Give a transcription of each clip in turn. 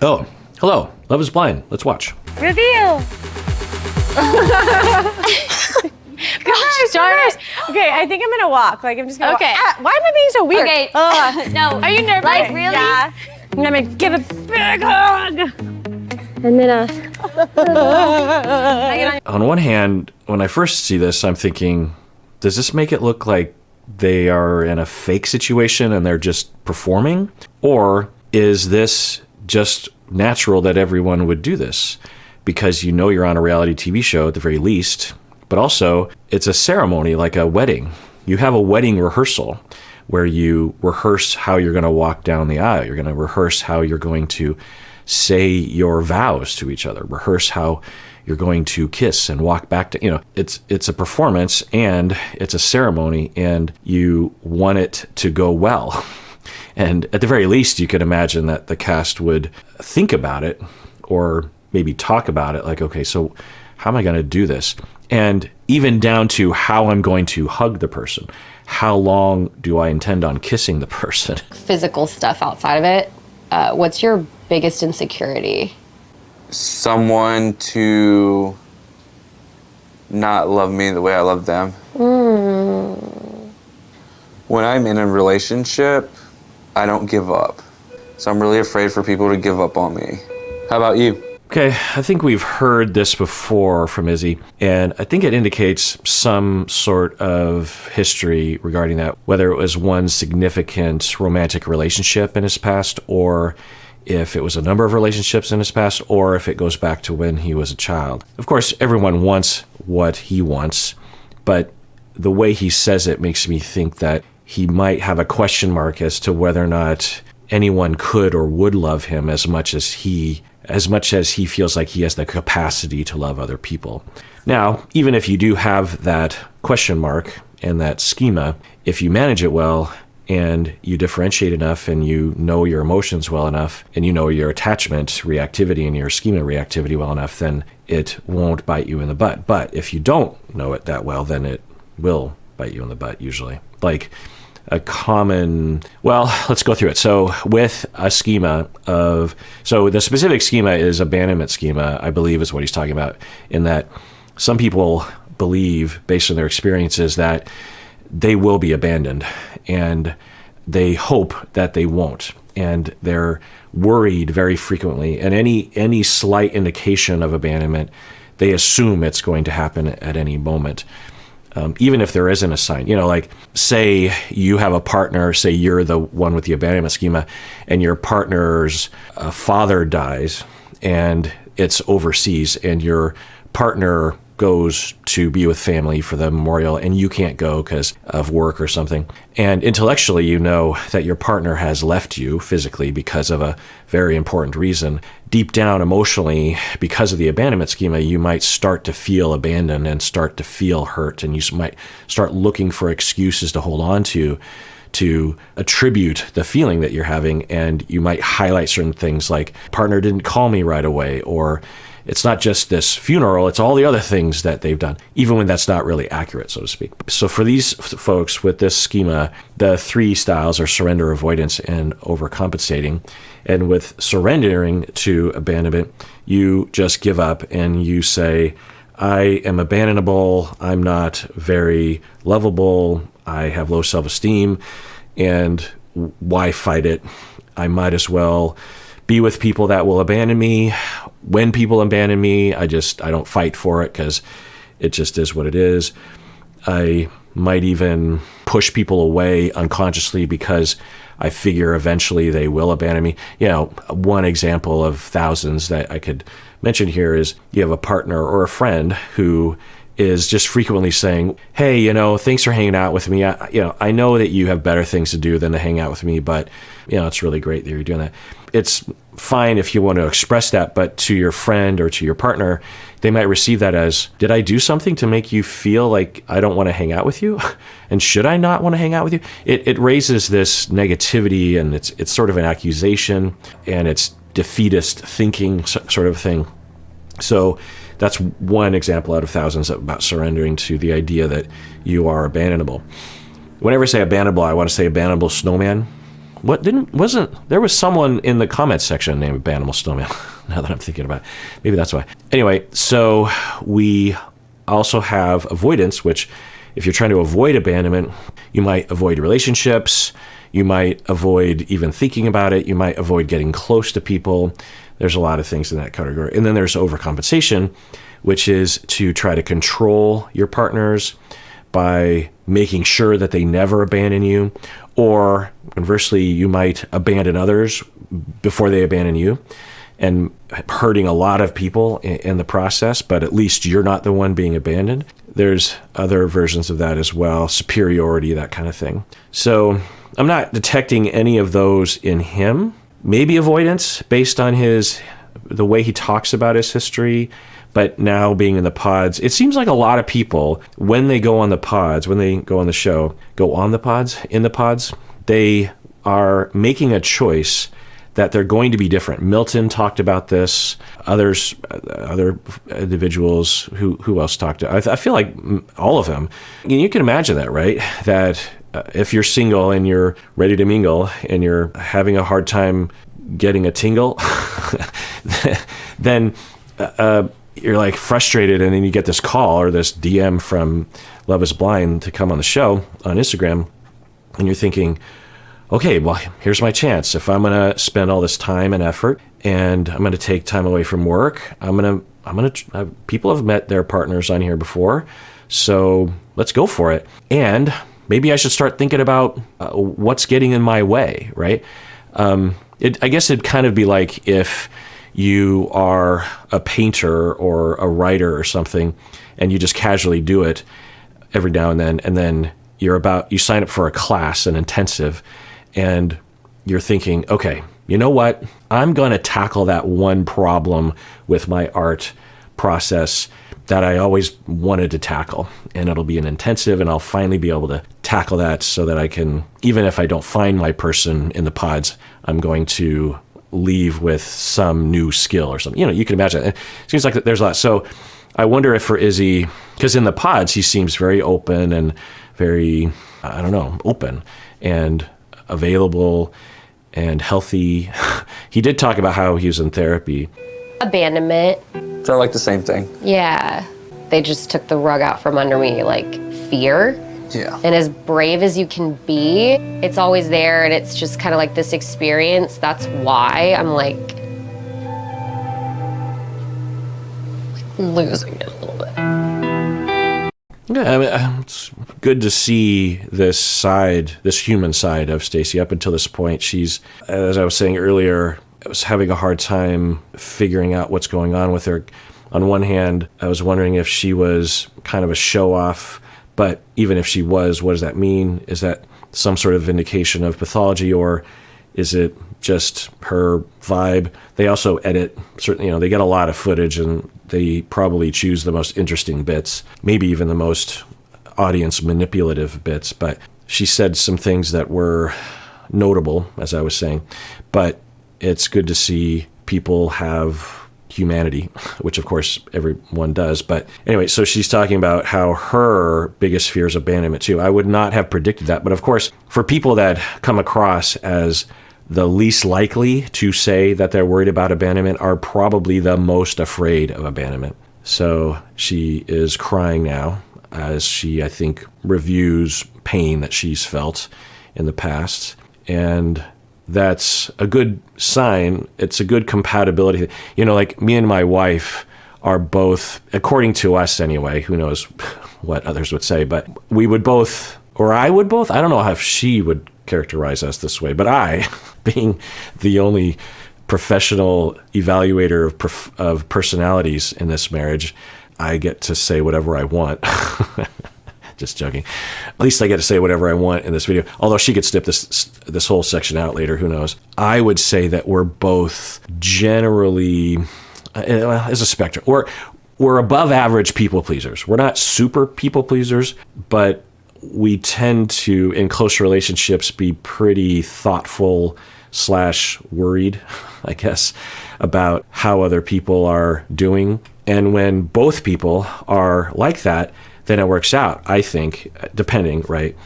Oh, hello. Love is Blind. Let's watch. Reveal! Gosh darn it. Okay, I think I'm gonna walk. Like, I'm just gonna Okay. walk. Why am I being so weird? Okay. No. Are you nervous? Like, really? Yeah. I'm gonna give a big hug. And then On one hand, when I first see this, I'm thinking, does this make it look like they are in a fake situation and they're just performing? Or is this just natural that everyone would do this? Because you know you're on a reality TV show at the very least, but also it's a ceremony like a wedding. You have a wedding rehearsal where you rehearse how you're going to walk down the aisle. You're going to rehearse how you're going to say your vows to each other, rehearse how you're going to kiss and walk back to, it's a performance and it's a ceremony and you want it to go well. And at the very least, you could imagine that the cast would think about it or maybe talk about it like, okay, so how am I going to do this? And even down to how I'm going to hug the person. How long do I intend on kissing the person? Physical stuff outside of it. What's your biggest insecurity? Someone to not love me the way I love them. When I'm in a relationship, I don't give up. So I'm really afraid for people to give up on me. How about you? Okay, I think we've heard this before from Izzy, and I think it indicates some sort of history regarding that, whether it was one significant romantic relationship in his past, or if it was a number of relationships in his past, or if it goes back to when he was a child. Of course, everyone wants what he wants, but the way he says it makes me think that he might have a question mark as to whether or not anyone could or would love him as much as he feels like he has the capacity to love other people. Now, even if you do have that question mark and that schema, if you manage it well and you differentiate enough and you know your emotions well enough and you know your attachment reactivity and your schema reactivity well enough, then it won't bite you in the butt. But if you don't know it that well, then it will bite you in the butt usually. Like a common, well, let's go through it. So with a schema so the specific schema is abandonment schema, I believe is what he's talking about, in that some people believe, based on their experiences, that they will be abandoned and they hope that they won't. And they're worried very frequently. And any slight indication of abandonment, they assume it's going to happen at any moment. Even if there isn't a sign, like say you have a partner, say you're the one with the abandonment schema and your partner's father dies and it's overseas and your partner goes to be with family for the memorial and you can't go because of work or something. And intellectually, you know that your partner has left you physically because of a very important reason. Deep down emotionally, because of the abandonment schema, you might start to feel abandoned and start to feel hurt. And you might start looking for excuses to hold on to attribute the feeling that you're having. And you might highlight certain things like, partner didn't call me right away, or it's not just this funeral, it's all the other things that they've done, even when that's not really accurate, so to speak. So for these folks with this schema, the three styles are surrender, avoidance, and overcompensating. And with surrendering to abandonment, you just give up and you say, I am abandonable, I'm not very lovable, I have low self-esteem, and why fight it? I might as well be with people that will abandon me. When people abandon me, I don't fight for it because it just is what it is. I might even push people away unconsciously because I figure eventually they will abandon me. One example of thousands that I could mention here is you have a partner or a friend who is just frequently saying, hey, thanks for hanging out with me. I know that you have better things to do than to hang out with me, but it's really great that you're doing that. It's fine if you want to express that, but to your friend or to your partner, they might receive that as, did I do something to make you feel like I don't want to hang out with you? And should I not want to hang out with you? It raises this negativity, and it's sort of an accusation, and it's defeatist thinking sort of thing. So that's one example out of thousands about surrendering to the idea that you are abandonable. Whenever I say abandonable, I want to say abandonable snowman, there was someone in the comments section named Banimal Snowman, now that I'm thinking about it. Maybe that's why. Anyway, so we also have avoidance, which if you're trying to avoid abandonment, you might avoid relationships, you might avoid even thinking about it, you might avoid getting close to people. There's a lot of things in that category. And then there's overcompensation, which is to try to control your partners by making sure that they never abandon you, or conversely, you might abandon others before they abandon you, and hurting a lot of people in the process, but at least you're not the one being abandoned. There's other versions of that as well, superiority, that kind of thing. So I'm not detecting any of those in him. Maybe avoidance based on the way he talks about his history. But now being in the pods, it seems like a lot of people, when they go on the pods, when they go on the show, in the pods, they are making a choice that they're going to be different. Milton talked about this. Other individuals, who else talked to? I feel like all of them. You can imagine that, right? That if you're single and you're ready to mingle and you're having a hard time getting a tingle, then you're like frustrated, and then you get this call or this DM from Love is Blind to come on the show on Instagram, and you're thinking, okay, well, here's my chance. If I'm going to spend all this time and effort, and I'm going to take time away from work, people have met their partners on here before, so let's go for it. And maybe I should start thinking about what's getting in my way, right? I guess it'd kind of be like if you are a painter or a writer or something, and you just casually do it every now and then you sign up for a class, an intensive, and you're thinking, okay, you know what? I'm going to tackle that one problem with my art process that I always wanted to tackle, and it'll be an intensive, and I'll finally be able to tackle that so that I can, even if I don't find my person in the pods, I'm going to leave with some new skill or something. You can imagine. It seems like there's a lot. So I wonder if for Izzy, because in the pods, he seems very open and very, open and available and healthy. He did talk about how he was in therapy. Abandonment. So I like the same thing. Yeah. They just took the rug out from under me, like fear. Yeah. And as brave as you can be, it's always there, and it's just kind of like this experience. That's why I'm like losing it a little bit. Yeah, it's good to see this human side of Stacy. Up until this point, she's, as I was saying earlier, I was having a hard time figuring out what's going on with her. On one hand, I was wondering if she was kind of a show-off, but even if she was, what does that mean? Is that some sort of indication of pathology, or is it just her vibe? They also edit, certainly, they get a lot of footage, and they probably choose the most interesting bits, maybe even the most audience manipulative bits. But she said some things that were notable, as I was saying. But it's good to see people have humanity, which of course everyone does. But anyway, so she's talking about how her biggest fear is abandonment too. I would not have predicted that. But of course, for people that come across as the least likely to say that they're worried about abandonment are probably the most afraid of abandonment. So she is crying now as she, I think, reviews pain that she's felt in the past. And that's a good sign. It's a good compatibility. Like me and my wife are both, according to us anyway, who knows what others would say, but we would both, or I would both, I don't know if she would characterize us this way, but I, being the only professional evaluator of personalities in this marriage, I get to say whatever I want. Just joking. At least I get to say whatever I want in this video. Although she could snip this whole section out later, who knows. I would say that we're both generally, as a spectrum, we're above average people pleasers. We're not super people pleasers, but we tend to, in close relationships, be pretty thoughtful / worried, I guess, about how other people are doing. And when both people are like that, then it works out, I think, depending, right?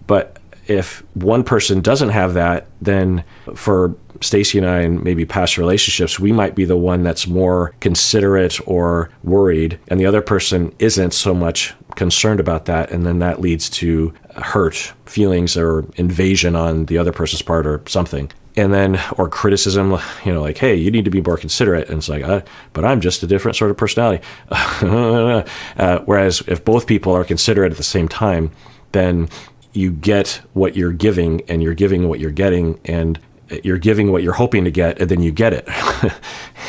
But if one person doesn't have that, then for Stacy and I, and maybe past relationships, we might be the one that's more considerate or worried, and the other person isn't so much concerned about that, and then that leads to hurt feelings or invasion on the other person's part or something. And then, or criticism, like, hey, you need to be more considerate. And it's like, but I'm just a different sort of personality. Whereas if both people are considerate at the same time, then you get what you're giving, and you're giving what you're getting, and you're giving what you're hoping to get, and then you get it.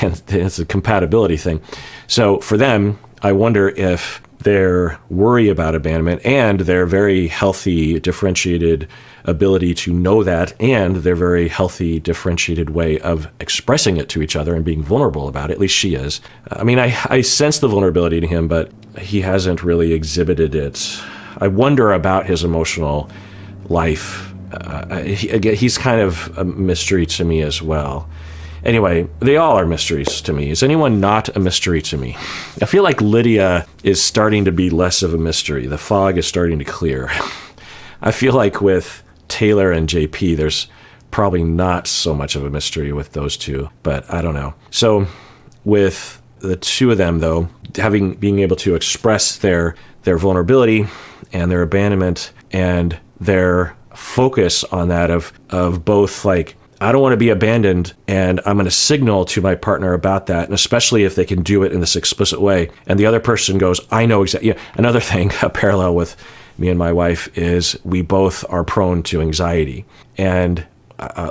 And it's a compatibility thing. So for them, I wonder if their worry about abandonment and their very healthy, differentiated ability to know that, and their very healthy, differentiated way of expressing it to each other and being vulnerable about it, at least she is. I mean, I sense the vulnerability to him, but he hasn't really exhibited it. I wonder about his emotional life. He's kind of a mystery to me as well. Anyway, they all are mysteries to me. Is anyone not a mystery to me? I feel like Lydia is starting to be less of a mystery. The fog is starting to clear. I feel like with Taylor and JP, there's probably not so much of a mystery with those two, but I don't know. So with the two of them, though, being able to express their vulnerability and their abandonment and their focus on that of both, like, I don't want to be abandoned, and I'm going to signal to my partner about that, and especially if they can do it in this explicit way. And the other person goes, I know exactly. Another thing, a parallel with me and my wife, is we both are prone to anxiety and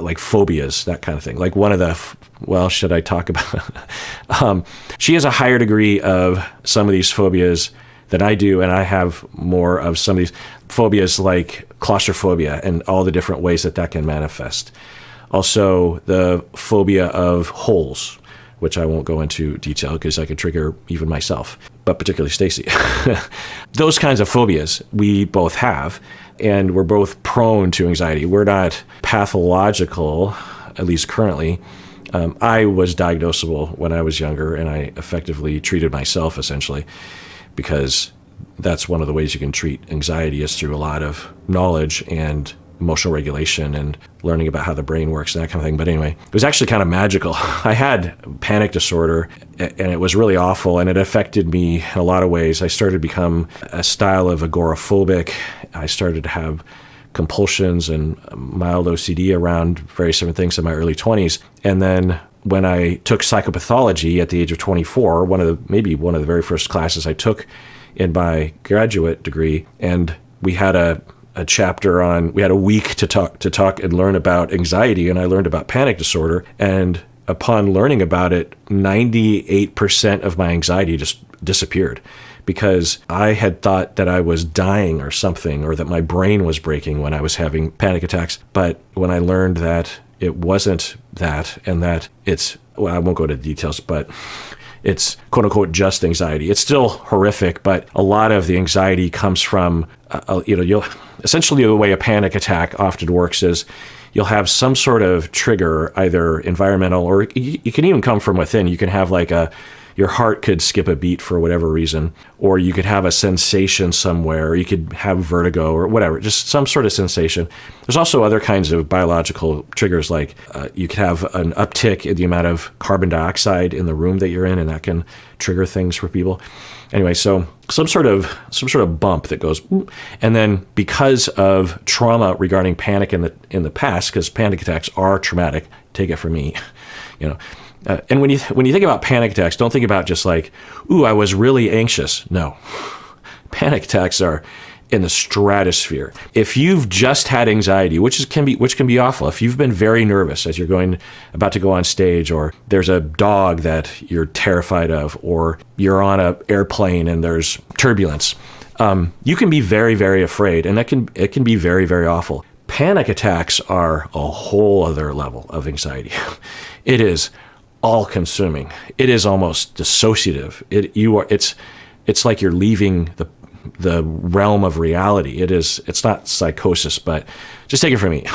like phobias, that kind of thing. Like one of the, should I talk about? She has a higher degree of some of these phobias than I do, and I have more of some of these phobias, like claustrophobia and all the different ways that can manifest. Also, the phobia of holes, which I won't go into detail because I could trigger even myself, but particularly Stacy. Those kinds of phobias we both have, and we're both prone to anxiety. We're not pathological, at least currently. I was diagnosable when I was younger, and I effectively treated myself, essentially, because that's one of the ways you can treat anxiety is through a lot of knowledge and emotional regulation and learning about how the brain works and that kind of thing. But anyway, it was actually kind of magical. I had panic disorder, and it was really awful, and it affected me in a lot of ways. I started to become a style of agoraphobic. I started to have compulsions and mild OCD around various different things in my early 20s. And then when I took psychopathology at the age of 24, maybe one of the very first classes I took in my graduate degree, and we had a chapter we had a week to talk and learn about anxiety, and I learned about panic disorder. And upon learning about it, 98% of my anxiety just disappeared, because I had thought that I was dying or something, or that my brain was breaking when I was having panic attacks. But when I learned that it wasn't that, and that I won't go into details, but it's quote unquote just anxiety. It's still horrific, but a lot of the anxiety comes from, essentially the way a panic attack often works is you'll have some sort of trigger, either environmental, or you can even come from within. You can have your heart could skip a beat for whatever reason, or you could have a sensation somewhere, or you could have vertigo or whatever, just some sort of sensation. There's also other kinds of biological triggers, like you could have an uptick in the amount of carbon dioxide in the room that you're in, and that can trigger things for people. Anyway, so some sort of bump that goes, and then because of trauma regarding panic in the past, because panic attacks are traumatic, take it from me, and when you think about panic attacks, don't think about just like, ooh, I was really anxious. No, panic attacks are in the stratosphere. If you've just had anxiety, which can be awful. If you've been very nervous as you're about to go on stage, or there's a dog that you're terrified of, or you're on an airplane and there's turbulence, you can be very, very afraid, and it can be very, very awful. Panic attacks are a whole other level of anxiety. It is all-consuming. It is almost dissociative. It's like you're leaving the realm of reality. It's not psychosis, but just take it from me.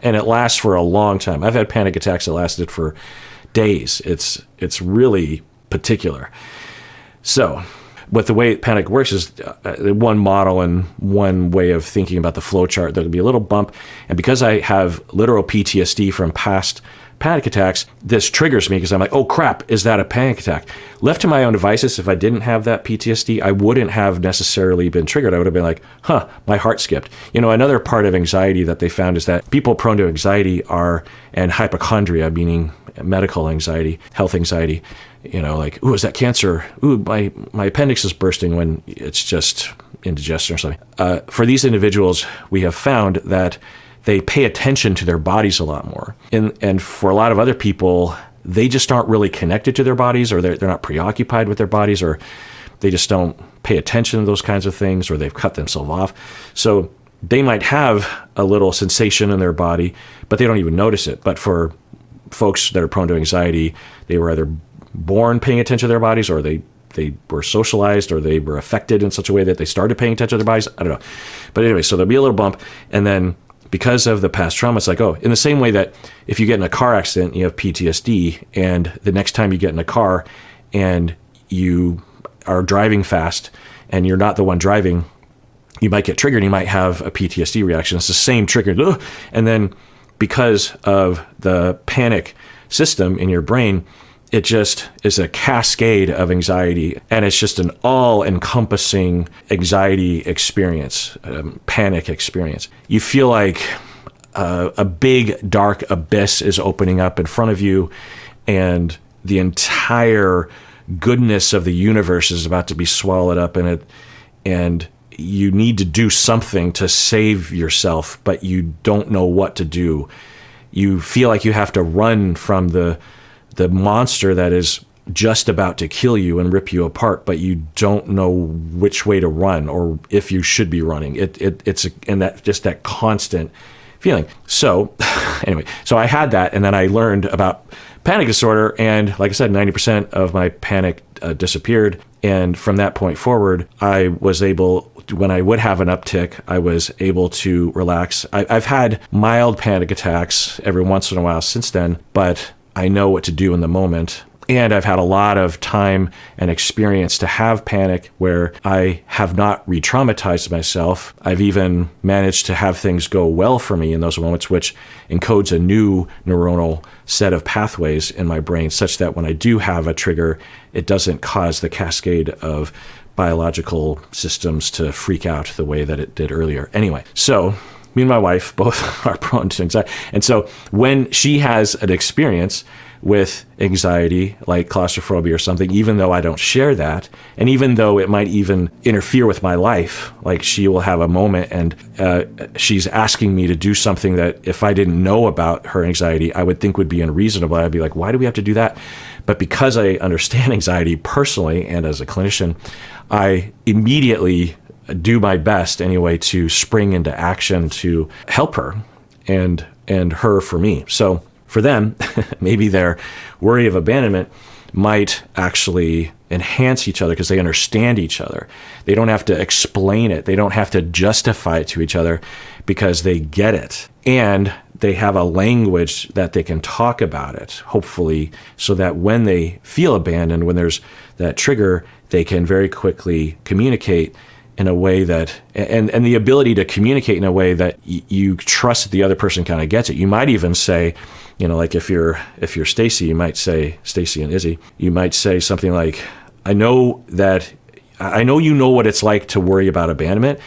And it lasts for a long time. I've had panic attacks that lasted for days. It's really particular. So But the way panic works is one model and one way of thinking about the flow chart. There'll be a little bump. And because I have literal PTSD from past panic attacks, this triggers me because I'm like, oh crap, is that a panic attack? Left to my own devices, if I didn't have that PTSD, I wouldn't have necessarily been triggered. I would have been like, my heart skipped. Another part of anxiety that they found is that people prone to anxiety and hypochondria, meaning medical anxiety, health anxiety, like, ooh, is that cancer? Ooh, my appendix is bursting, when it's just indigestion or something. For these individuals, we have found that they pay attention to their bodies a lot more. And for a lot of other people, they just aren't really connected to their bodies, or they're not preoccupied with their bodies, or they just don't pay attention to those kinds of things, or they've cut themselves off. So they might have a little sensation in their body, but they don't even notice it. But for folks that are prone to anxiety, they were either born paying attention to their bodies, or they were socialized, or they were affected in such a way that they started paying attention to their bodies. I don't know. But anyway, so there'll be a little bump, and then because of the past trauma, it's like, oh, in the same way that if you get in a car accident, you have PTSD, and the next time you get in a car and you are driving fast and you're not the one driving, you might get triggered. You might have a PTSD reaction. It's the same trigger. Ugh. And then because of the panic system in your brain, it just is a cascade of anxiety, and it's just an all-encompassing anxiety experience, panic experience. You feel like a big, dark abyss is opening up in front of you, and the entire goodness of the universe is about to be swallowed up in it, and you need to do something to save yourself, but you don't know what to do. You feel like you have to run from the monster that is just about to kill you and rip you apart, but you don't know which way to run or if you should be running. It's that constant feeling. So anyway, so I had that, and then I learned about panic disorder, and like I said, 90% of my panic disappeared. And from that point forward, I was able, when I would have an uptick, I was able to relax. I've had mild panic attacks every once in a while since then, but I know what to do in the moment. And I've had a lot of time and experience to have panic where I have not re-traumatized myself. I've even managed to have things go well for me in those moments, which encodes a new neuronal set of pathways in my brain, such that when I do have a trigger, it doesn't cause the cascade of biological systems to freak out the way that it did earlier. Anyway, so me and my wife both are prone to anxiety. And so when she has an experience with anxiety, like claustrophobia or something, even though I don't share that, and even though it might even interfere with my life, like she will have a moment and she's asking me to do something that if I didn't know about her anxiety, I would think would be unreasonable. I'd be like, why do we have to do that? But because I understand anxiety personally and as a clinician, I immediately do my best anyway to spring into action to help her and her for me. So for them, maybe their worry of abandonment might actually enhance each other because they understand each other. They don't have to explain it. They don't have to justify it to each other because they get it. And they have a language that they can talk about it, hopefully, so that when they feel abandoned, when there's that trigger, they can very quickly communicate in a way that, and the ability to communicate in a way that you trust that the other person kind of gets it. You might even say, like if you're Stacy, you might say, Stacy and Izzy, you might say something like, I know you know what it's like to worry about abandonment,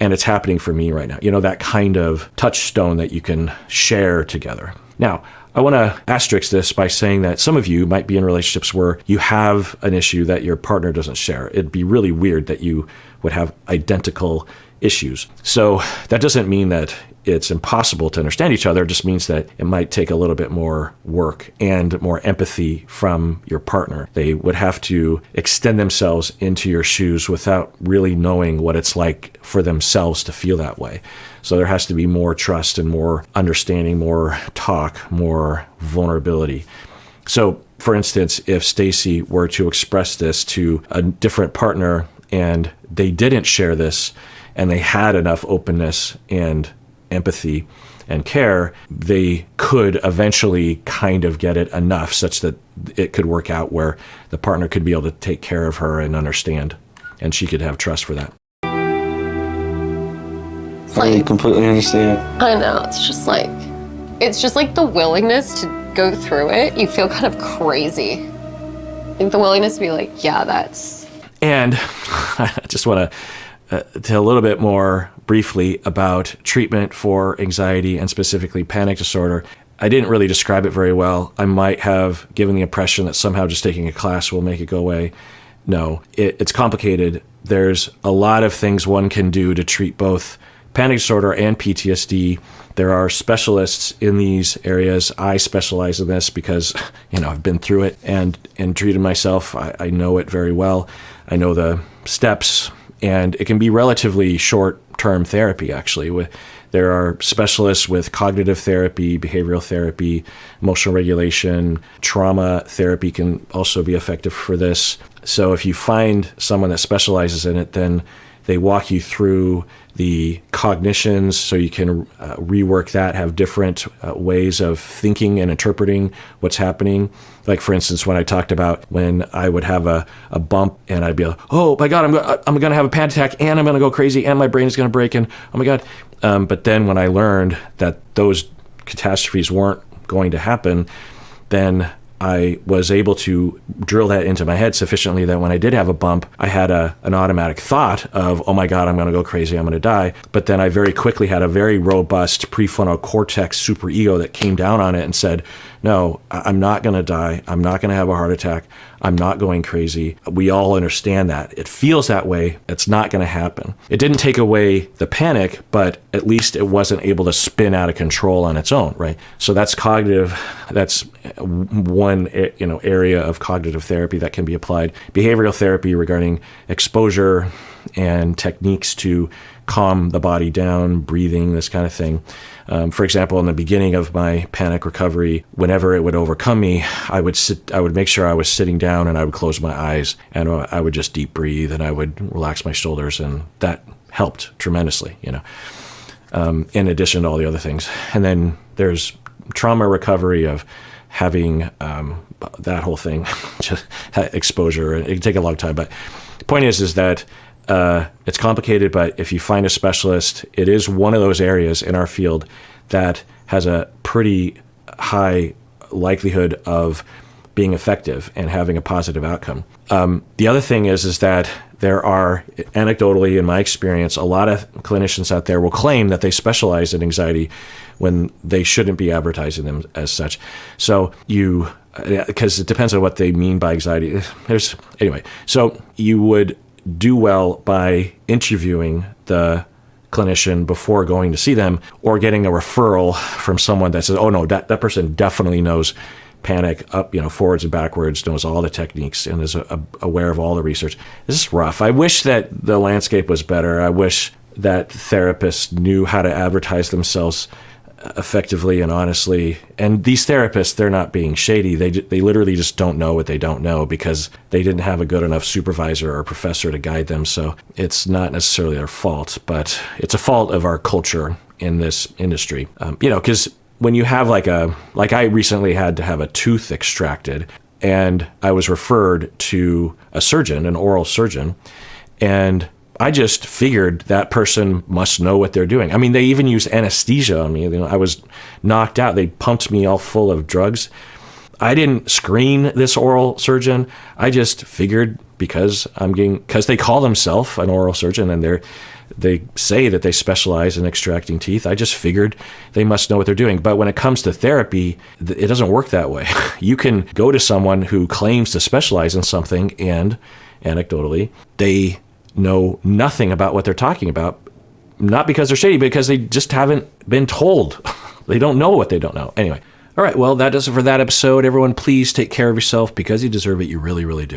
and it's happening for me right now. That kind of touchstone that you can share together. Now, I want to asterisk this by saying that some of you might be in relationships where you have an issue that your partner doesn't share. It'd be really weird that you would have identical issues. So that doesn't mean that it's impossible to understand each other. It just means that it might take a little bit more work and more empathy from your partner. They would have to extend themselves into your shoes without really knowing what it's like for themselves to feel that way. So there has to be more trust and more understanding, more talk, more vulnerability. So for instance, if Stacy were to express this to a different partner and they didn't share this and they had enough openness and empathy and care, they could eventually kind of get it enough such that it could work out where the partner could be able to take care of her and understand. and she could have trust for that. I completely understand. I know, it's just like the willingness to go through it. You feel kind of crazy. Like the willingness to be like, yeah, that's... And I just want to tell a little bit more briefly about treatment for anxiety and specifically panic disorder. I didn't really describe it very well. I might have given the impression that somehow just taking a class will make it go away. No, it's complicated. There's a lot of things one can do to treat both panic disorder and PTSD. There are specialists in these areas. I specialize in this because, I've been through it and treated myself. I know it very well. I know the steps, and it can be relatively short-term therapy, actually. There are specialists with cognitive therapy, behavioral therapy, emotional regulation. Trauma therapy can also be effective for this. So if you find someone that specializes in it, then they walk you through the cognitions so you can rework that, have different ways of thinking and interpreting what's happening. Like, for instance, when I talked about when I would have a bump and I'd be like, oh my God, I'm going to have a panic attack and I'm going to go crazy and my brain is going to break and oh my God. But then when I learned that those catastrophes weren't going to happen, then I was able to drill that into my head sufficiently that when I did have a bump, I had an automatic thought of, oh my God, I'm going to go crazy, I'm going to die. But then I very quickly had a very robust prefrontal cortex superego that came down on it and said, no, I'm not going to die. I'm not going to have a heart attack. I'm not going crazy. We all understand that. It feels that way. It's not going to happen. It didn't take away the panic, but at least it wasn't able to spin out of control on its own, right? So that's cognitive. That's one area of cognitive therapy that can be applied. Behavioral therapy regarding exposure and techniques to calm the body down, breathing, this kind of thing. For example, in the beginning of my panic recovery, whenever it would overcome me, I would make sure I was sitting down and I would close my eyes and I would just deep breathe and I would relax my shoulders, and that helped tremendously, in addition to all the other things. And then there's trauma recovery of having that whole thing, just exposure. It can take a long time, but the point is that it's complicated, but if you find a specialist, it is one of those areas in our field that has a pretty high likelihood of being effective and having a positive outcome. The other thing is that there are, anecdotally in my experience, a lot of clinicians out there will claim that they specialize in anxiety when they shouldn't be advertising them as such. So because it depends on what they mean by anxiety. So you would do well by interviewing the clinician before going to see them, or getting a referral from someone that says, oh no, that person definitely knows panic up, forwards and backwards, knows all the techniques and is aware of all the research. This is rough. I wish that the landscape was better. I wish that therapists knew how to advertise themselves effectively and honestly. And these therapists, they're not being shady. They literally just don't know what they don't know because they didn't have a good enough supervisor or professor to guide them. So it's not necessarily their fault, but it's a fault of our culture in this industry. Because when you have like I recently had to have a tooth extracted, and I was referred to a surgeon, an oral surgeon, and I just figured that person must know what they're doing. I mean, they even use anesthesia on me. I was knocked out. They pumped me all full of drugs. I didn't screen this oral surgeon. I just figured because they call themselves an oral surgeon and they say that they specialize in extracting teeth. I just figured they must know what they're doing. But when it comes to therapy, it doesn't work that way. You can go to someone who claims to specialize in something, and anecdotally, they know nothing about what they're talking about, not because they're shady, because they just haven't been told. They don't know what they don't know. Anyway. All right. Well, that does it for that episode. Everyone, please take care of yourself because you deserve it. You really, really do.